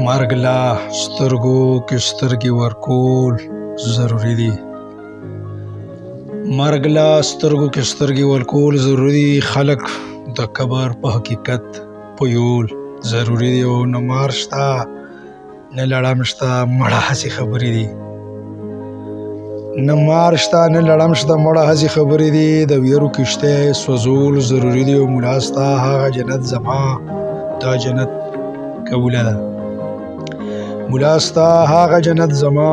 مرګ لا سترګو کې سترګې ورکول ضروري دي. مرګ لا سترګو کې سترګې ورکول ضروري دي. خلک د قبر په حقیقت پویول ضروري دي. او نه مار شته نه لړم شته، مړه هسې خبرې دي. نه مار شته نه لړم شته، مړه هسې خبرې دي. د ویرو کښتۍ سوځول ضروري دي. او ملا ستا هغه جنت زما دا جنت قبوله ده. ملا ستا هغه جنت زما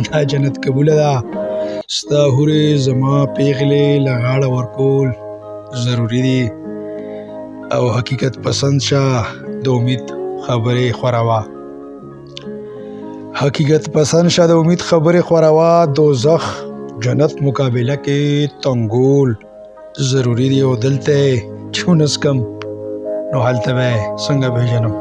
دا جنت قبوله ده. ستا هورې زما پیغلې له غاړه ورکول ضروري دي. او حقیقت پسند شه د امید خبرې خوروه. حقیقت پسند شه د امید خبرې خوروه. دوزخ جنت مقابله کې تنګول ضروري دي. او دلته چې ونسکم نو هلته به څنګه پیژنم.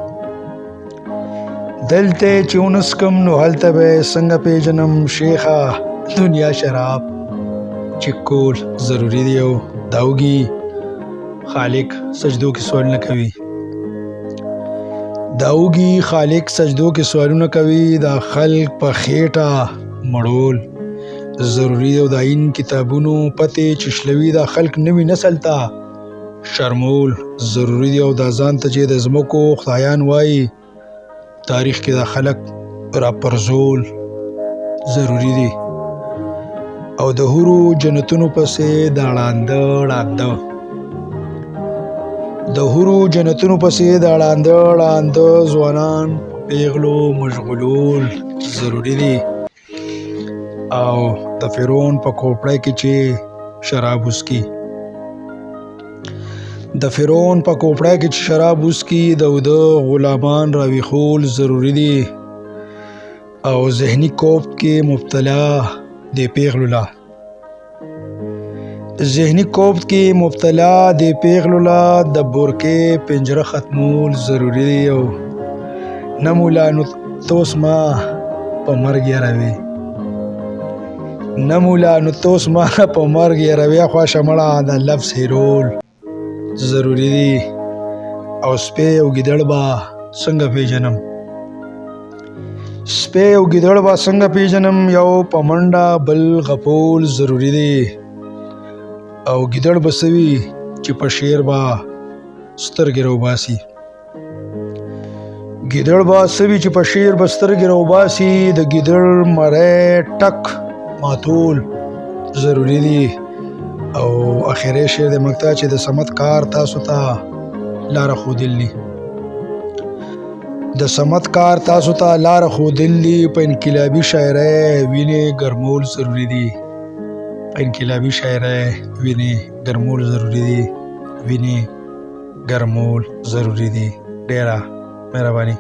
دلته چې ونسکم نو هلته به څنګه پیژنم. شیخه دنیا شراب چکول ضروری دی. او داوګي خالق سجدو کې سوال نه کوي. داوګي خالق سجدو کې سوالونه کوي. دا خلق په خېټه مړول ضروری دی. او دا این کتابونو پته چشلوي دا خلق نوی نسل ته شرمول ضروری دی. او دا ځان ته چې د زمکو خدایان وایي تاریخ کې دا خلق را پرزول ضروری دی. او د هورو جنتونو پسې دا ړانده ړانده د هورو جنتونو پسې دا ړانده ړانده ځوانان پیغلو مشغولول ضروری دی. او د فرعون په کوپړی کې چې شراب وسکي د فرعون په کوپړی کې چې شراب وسکي د غلامان راویخول ضروری دی. او ذهني کوب کې مبتلا د پیغلو لا ذهنی کوبت کې مبتلا د پیغلو لا د بورکې پنجره ختمول ضروری دی. او نه مولا نو توس ما په مرګ یاروي نه مولا نو توس ما په مرګ یاروي. خواشه مړه د لفظ هیرول ضروری دی. او سپی او ګیدړ با څنګه پیژنم. سپی او ګیدړ با څنګه پیژنم. یو په منډه بل غپول ضروری دی. او ګیدړ بسوي چې په شیر با سترګې روباسي. ګیدړ با سوي چې په شیر به سترګې روباسي. د ګیدړ مری ټک ماتول ضروری دی. او اخیری شعر د مقطع چې د صمد کار تاسو ته لاره ښودل د صمد کار تاسو ته لاره ښودل په انقلابي شاعرۍ وینې ګرمول ضروری دی. په انقلابي شاعرۍ وینې ګرمول ضروری دی. وینې ګرمول ضروری دی. ډیره مهرباني.